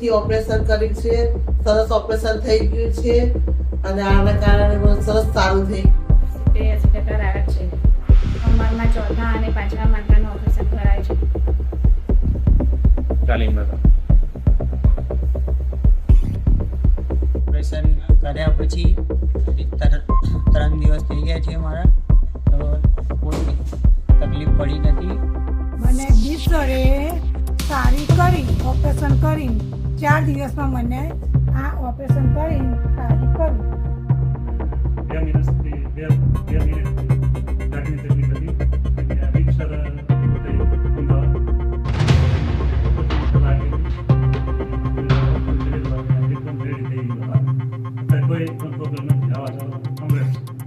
થી ઓપરેશન કર્યું છે, સરસ ઓપરેશન થઈ ગયું છે અને આના કારણે બહુ સરસ સારું થઈ 80% રાહત છે. કમરમાં ચોથા અને પાંચમા માટલાનું ઓપરેશન કરાય છે. ઓપરેશન કર્યા પછી 3 દિવસ થઈ ગયા છે મારા, તો કોઈ તકલીફ પડી નથી. મને બીસરે સારી કરી ઓપરેશન કરી 4 દિવસમાં મને આ ઓપરેશન કરી સારી કરી. 2 મહિનાથી ગાંઠની તકલીફ હતી અને આ બીસર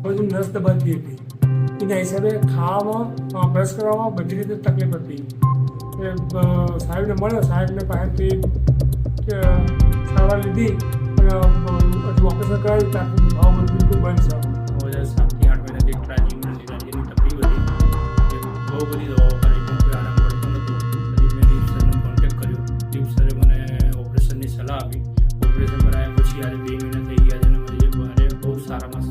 બધું નસ દબાતી હતી. એના હિસાબે ખાવામાં બ્રશ કરવામાં બધી રીતે તકલીફ હતી. સાહેબને મળ્યો, સાહેબને પાસેથી સારવાર લીધી અને હજુ ઓપરેશન કરાવ્યું ત્યાંથી ભાવ બિલકુલ બંધ છે. 7 થી 8 મહિનાથી ટ્રાન્સજીવની તકલીફ હતી. બહુ બધી દવાઓ કરી પણ કોઈ આરામ પડતો નહોતો. પછી મેં દીપ સરને કોન્ટેક્ટ કર્યો. દીપ સરે મને ઓપરેશનની સલાહ આપી. ઓપરેશન કરાયા પછી આજે 2 મહિના થઈ ગયા છે અને મને બહુ સારામાં